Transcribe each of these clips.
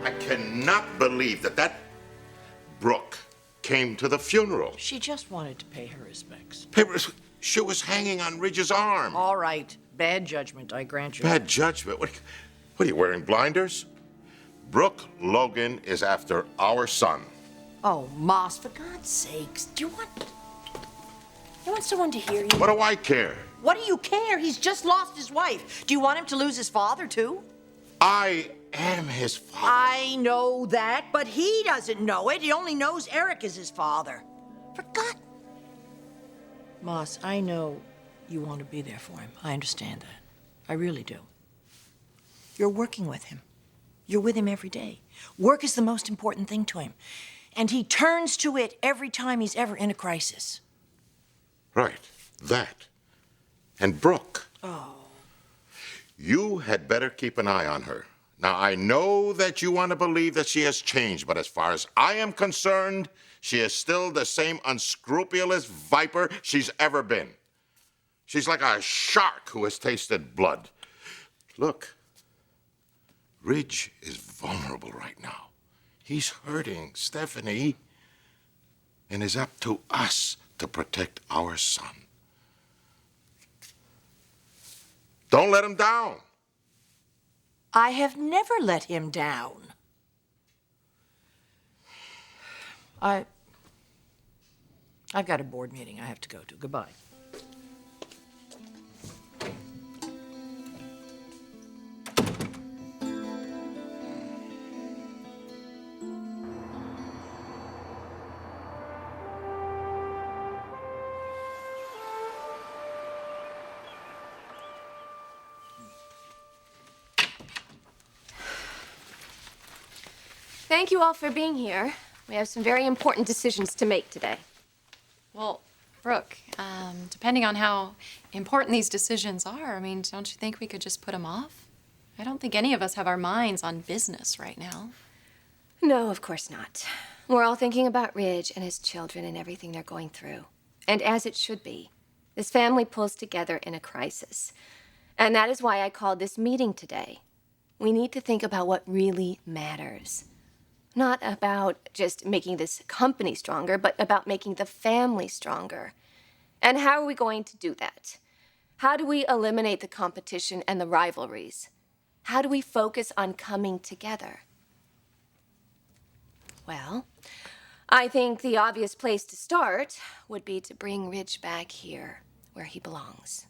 I cannot believe that Brooke came to the funeral. She just wanted to pay her respects. She was hanging on Ridge's arm. All right. Bad judgment, I grant you. Bad judgment? What are you, wearing blinders? Brooke Logan is after our son. Oh, Moss, for God's sakes, do you want someone to hear you? What do I care? What do you care? He's just lost his wife. Do you want him to lose his father, too? I am his father. I know that, but he doesn't know it. He only knows Eric is his father. For God... Moss, I know you want to be there for him. I understand that. I really do. You're working with him. You're with him every day. Work is the most important thing to him. And he turns to it every time he's ever in a crisis. Right. That. And Brooke. Oh. You had better keep an eye on her. Now, I know that you want to believe that she has changed, but as far as I am concerned, she is still the same unscrupulous viper she's ever been. She's like a shark who has tasted blood. Look, Ridge is vulnerable right now. He's hurting Stephanie, and it's up to us to protect our son. Don't let him down. I have never let him down. I've got a board meeting I have to go to. Goodbye. Thank you all for being here. We have some very important decisions to make today. Well, Brooke, depending on how important these decisions are, I mean, don't you think we could just put them off? I don't think any of us have our minds on business right now. No, of course not. We're all thinking about Ridge and his children and everything they're going through. And as it should be, this family pulls together in a crisis. And that is why I called this meeting today. We need to think about what really matters. Not about just making this company stronger, but about making the family stronger. And how are we going to do that? How do we eliminate the competition and the rivalries? How do we focus on coming together? Well, I think the obvious place to start would be to bring Ridge back here where he belongs,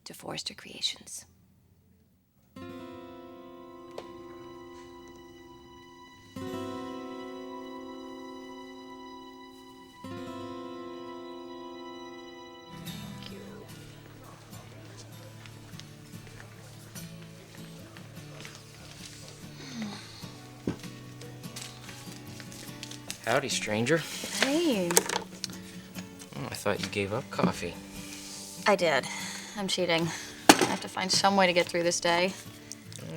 to Forrester Creations. Howdy, stranger. Hey. Oh, I thought you gave up coffee. I did. I'm cheating. I have to find some way to get through this day.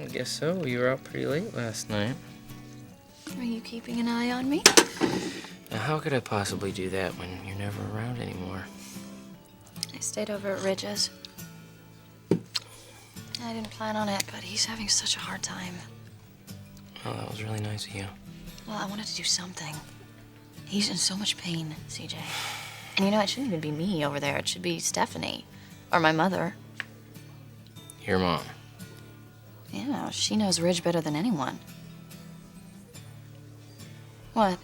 I guess so. You were out pretty late last night. Are you keeping an eye on me? Now, how could I possibly do that when you're never around anymore? I stayed over at Ridge's. I didn't plan on it, but he's having such a hard time. Oh, that was really nice of you. Well, I wanted to do something. He's in so much pain, CJ. And you know, it shouldn't even be me over there. It should be Stephanie. Or my mother. Your mom. Yeah, she knows Ridge better than anyone. What?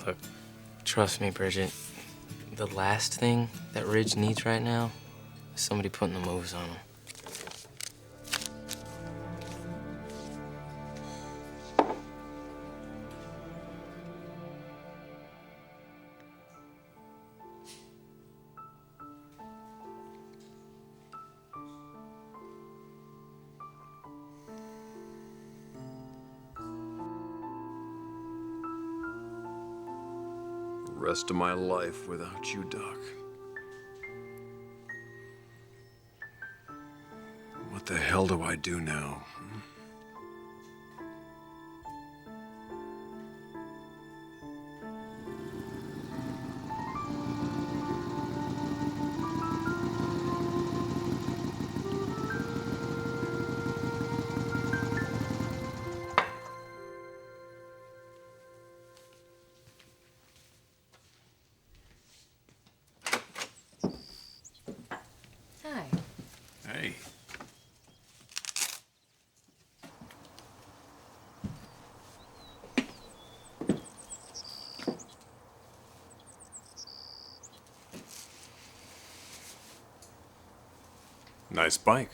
Look, trust me, Bridget. The last thing that Ridge needs right now is somebody putting the moves on him. Rest of my life without you, Doc. What the hell do I do now? Nice bike.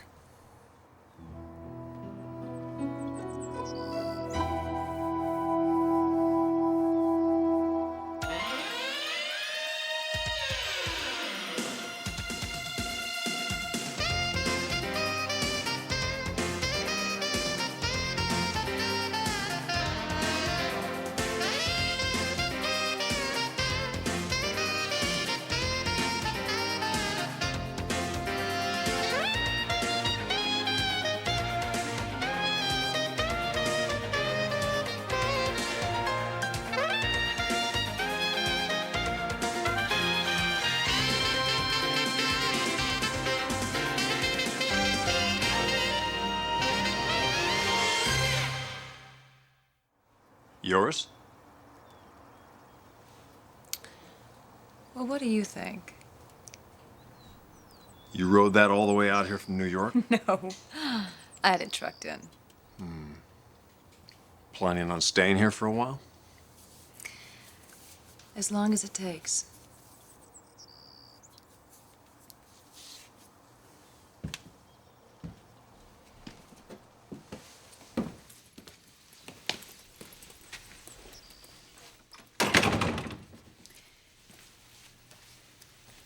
Yours? Well, what do you think? You rode that all the way out here from New York? No, I had it trucked in. Planning on staying here for a while? As long as it takes.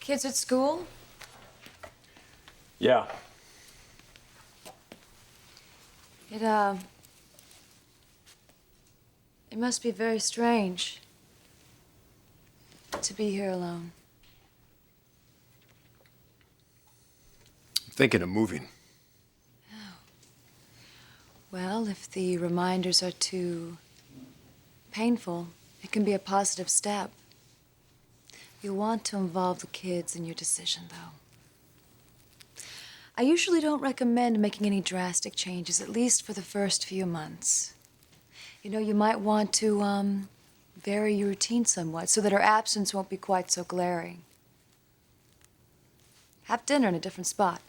Kids at school? Yeah. It must be very strange to be here alone. I'm thinking of moving. Well, if the reminders are too painful, it can be a positive step. You'll want to involve the kids in your decision, though. I usually don't recommend making any drastic changes, at least for the first few months. You know, you might want to, vary your routine somewhat so that her absence won't be quite so glaring. Have dinner in a different spot.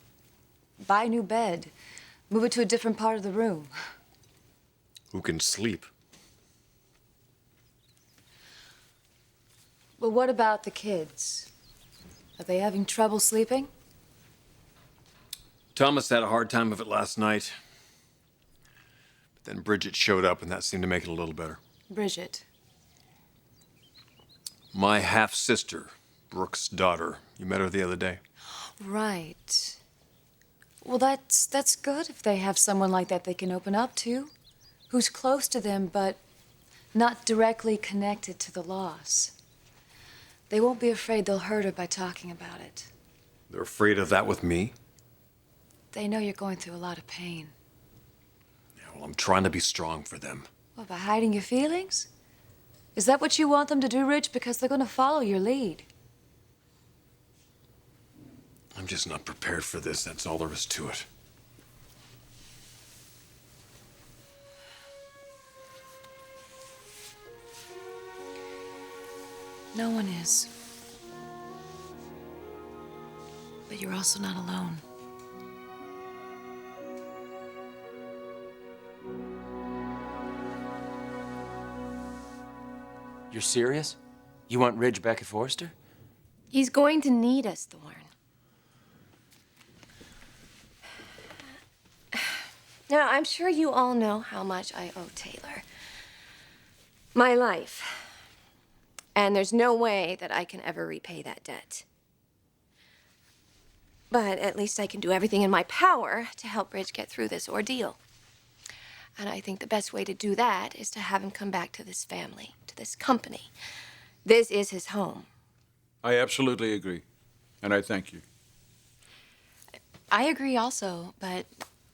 Buy a new bed. Move it to a different part of the room. Who can sleep? Well, what about the kids? Are they having trouble sleeping? Thomas had a hard time of it last night. But then Bridget showed up, and that seemed to make it a little better. Bridget. My half-sister, Brooke's daughter. You met her the other day. Right. Well, that's good if they have someone like that they can open up to, who's close to them but not directly connected to the loss. They won't be afraid they'll hurt her by talking about it. They're afraid of that with me? They know you're going through a lot of pain. Yeah, well, I'm trying to be strong for them. What, by hiding your feelings? Is that what you want them to do, Rich? Because they're going to follow your lead. I'm just not prepared for this, that's all there is to it. No one is. But you're also not alone. You're serious? You want Ridge back at Forrester? He's going to need us, Thorne. Now, I'm sure you all know how much I owe Taylor. My life. And there's no way that I can ever repay that debt. But at least I can do everything in my power to help Bridge get through this ordeal. And I think the best way to do that is to have him come back to this family, to this company. This is his home. I absolutely agree, and I thank you. I agree also, but,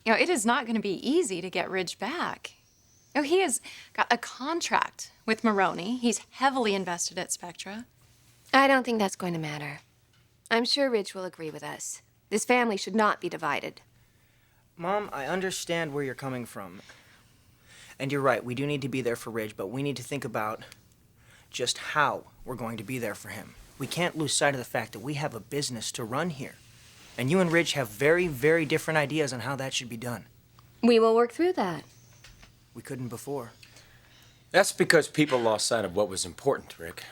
you know, it is not going to be easy to get Ridge back. You know, he has got a contract with Maroney. He's heavily invested at Spectra. I don't think that's going to matter. I'm sure Ridge will agree with us. This family should not be divided. Mom, I understand where you're coming from. And you're right, we do need to be there for Ridge, but we need to think about just how we're going to be there for him. We can't lose sight of the fact that we have a business to run here. And you and Ridge have very, very different ideas on how that should be done. We will work through that. We couldn't before. That's because people lost sight of what was important, Rick.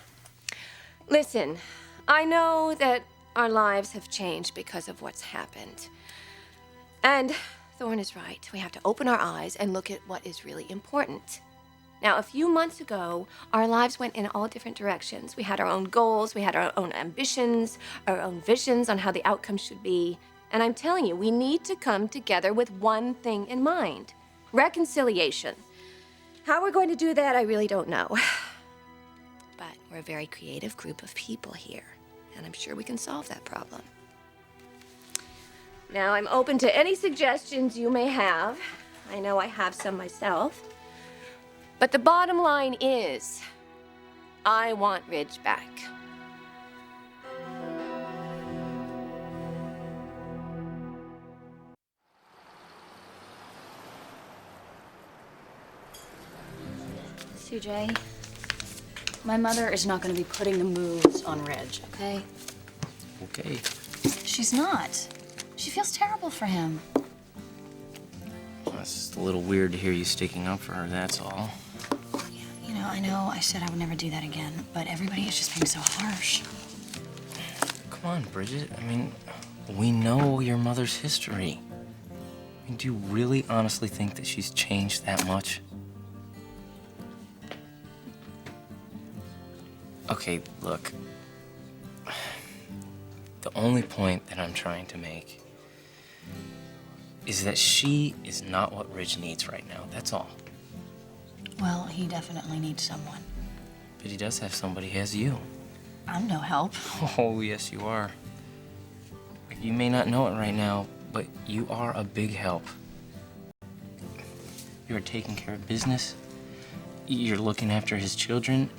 Listen, I know that our lives have changed because of what's happened. And Thorne is right. We have to open our eyes and look at what is really important. Now, a few months ago, our lives went in all different directions. We had our own goals, we had our own ambitions, our own visions on how the outcome should be. And I'm telling you, we need to come together with one thing in mind: reconciliation. How we're going to do that, I really don't know. But we're a very creative group of people here, and I'm sure we can solve that problem. Now, I'm open to any suggestions you may have. I know I have some myself. But the bottom line is, I want Ridge back. CJ, my mother is not going to be putting the moves on Reg, okay? Okay. She's not. She feels terrible for him. Well, it's just a little weird to hear you sticking up for her, that's all. You know, I know I said I would never do that again, but everybody is just being so harsh. Come on, Bridget. I mean, we know your mother's history. I mean, do you really honestly think that she's changed that much? Okay, look. The only point that I'm trying to make is that she is not what Ridge needs right now. That's all. Well, he definitely needs someone. But he does have somebody. He has you. I'm no help. Oh, yes, you are. You may not know it right now, but you are a big help. You're taking care of business. You're looking after his children.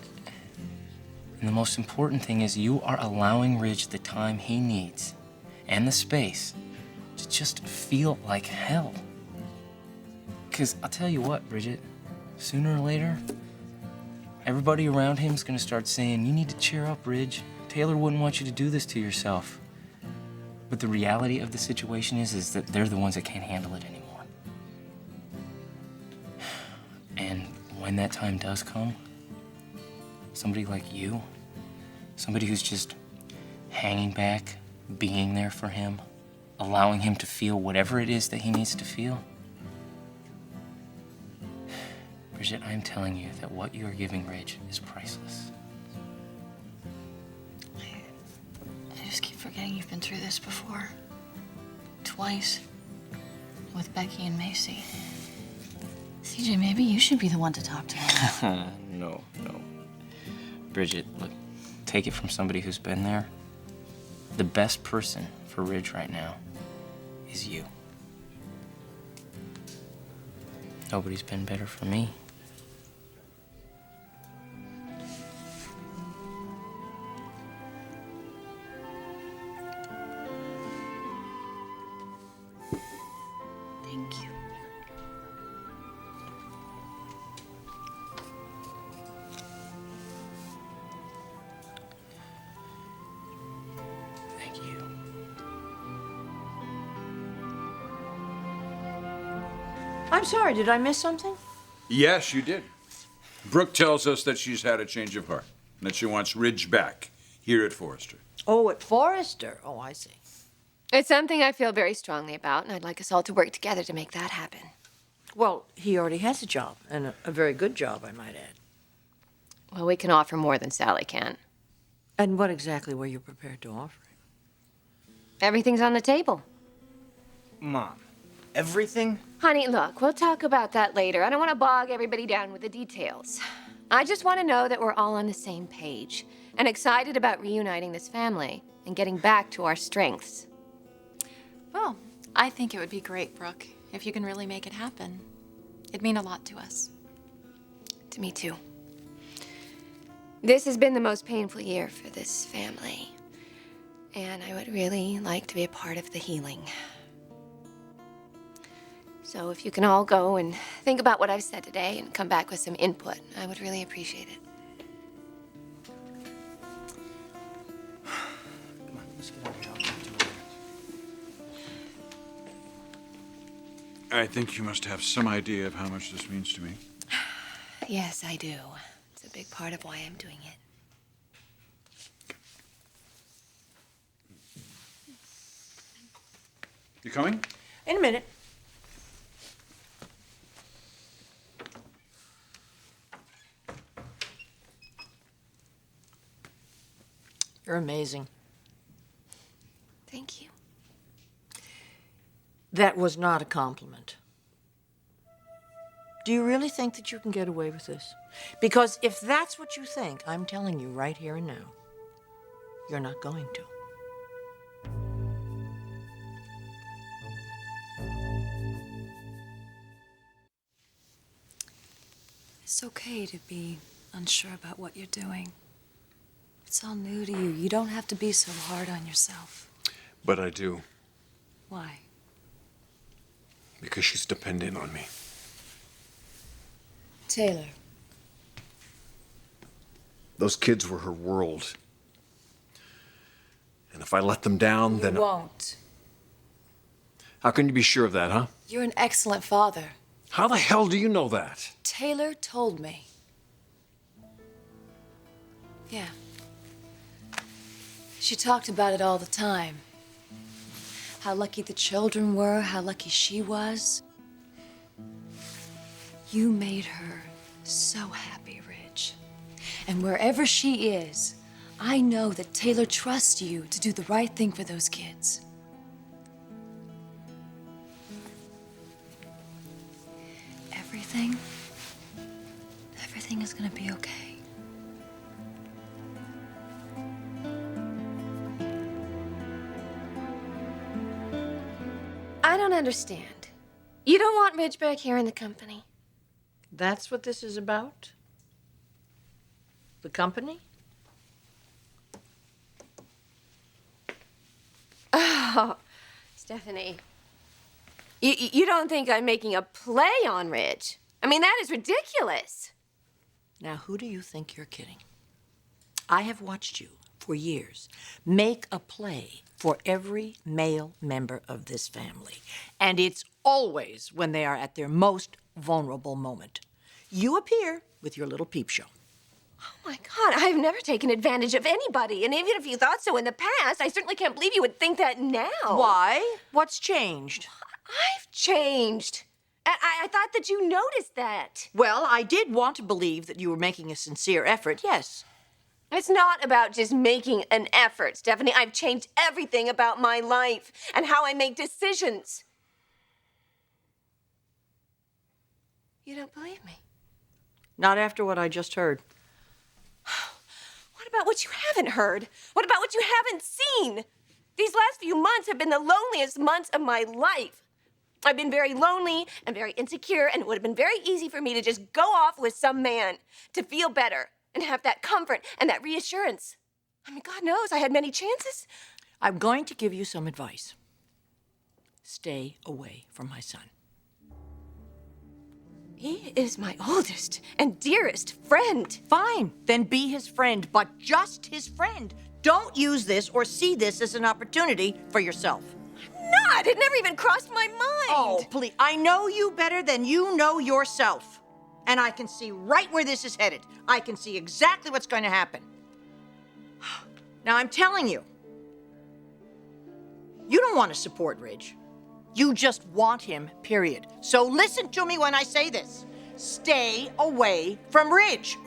And the most important thing is you are allowing Ridge the time he needs and the space to just feel like hell. Because I'll tell you what, Bridget, sooner or later, everybody around him is going to start saying, you need to cheer up, Ridge. Taylor wouldn't want you to do this to yourself. But the reality of the situation is that they're the ones that can't handle it anymore. And when that time does come, somebody like you, somebody who's just hanging back, being there for him, allowing him to feel whatever it is that he needs to feel. Bridget, I'm telling you that what you are giving Ridge is priceless. I just keep forgetting you've been through this before. Twice. With Becky and Macy. CJ, maybe you should be the one to talk to him. No. Bridget, look, take it from somebody who's been there. The best person for Ridge right now is you. Nobody's been better for me. Thank you. Thank you. I'm sorry, did I miss something? Yes, you did. Brooke tells us that she's had a change of heart and that she wants Ridge back here at Forrester. Oh, at Forrester. Oh, I see. It's something I feel very strongly about, and I'd like us all to work together to make that happen. Well, he already has a job, and a very good job, I might add. Well, we can offer more than Sally can. And what exactly were you prepared to offer him? Everything's on the table. Mom, everything? Honey, look, we'll talk about that later. I don't want to bog everybody down with the details. I just want to know that we're all on the same page and excited about reuniting this family and getting back to our strengths. Well, I think it would be great, Brooke, if you can really make it happen. It'd mean a lot to us. To me, too. This has been the most painful year for this family, and I would really like to be a part of the healing. So if you can all go and think about what I've said today and come back with some input, I would really appreciate it. Come on, let's get out of here. I'll talk to you later. I think you must have some idea of how much this means to me. Yes, I do. It's a big part of why I'm doing it. You coming? In a minute. You're amazing. Thank you. That was not a compliment. Do you really think that you can get away with this? Because if that's what you think, I'm telling you right here and now, you're not going to. It's okay to be unsure about what you're doing. It's all new to you. You don't have to be so hard on yourself. But I do, Why? because she's dependent on me. Taylor. Those kids were her world. And if I let them down, You then... won't. How can you be sure of that, huh? You're an excellent father. How the hell do you know that? Taylor told me. Yeah. She talked about it all the time. How lucky the children were, how lucky she was. You made her so happy, Ridge. And wherever she is, I know that Taylor trusts you to do the right thing for those kids. Everything is gonna be okay. I don't understand. You don't want Ridge back here in the company? That's what this is about? The company? Oh, Stephanie. You don't think I'm making a play on Ridge? I mean, that is ridiculous. Now, who do you think you're kidding? I have watched you for years make a play for every male member of this family. And it's always when they are at their most vulnerable moment. You appear with your little peep show. Oh, my God, I've never taken advantage of anybody. And even if you thought so in the past, I certainly can't believe you would think that now. Why? What's changed? I've changed. I thought that you noticed that. Well, I did want to believe that you were making a sincere effort, yes. It's not about just making an effort, Stephanie. I've changed everything about my life and how I make decisions. You don't believe me? Not after what I just heard. What about what you haven't heard? What about what you haven't seen? These last few months have been the loneliest months of my life. I've been very lonely and very insecure, and it would have been very easy for me to just go off with some man to feel better and have that comfort and that reassurance. I mean, God knows I had many chances. I'm going to give you some advice. Stay away from my son. He is my oldest and dearest friend. Fine, then be his friend, but just his friend. Don't use this or see this as an opportunity for yourself. Not! It never even crossed my mind. Oh, please. I know you better than you know yourself. And I can see right where this is headed. I can see exactly what's going to happen. Now, I'm telling you, you don't want to support Ridge. You just want him, period. So listen to me when I say this. Stay away from Ridge.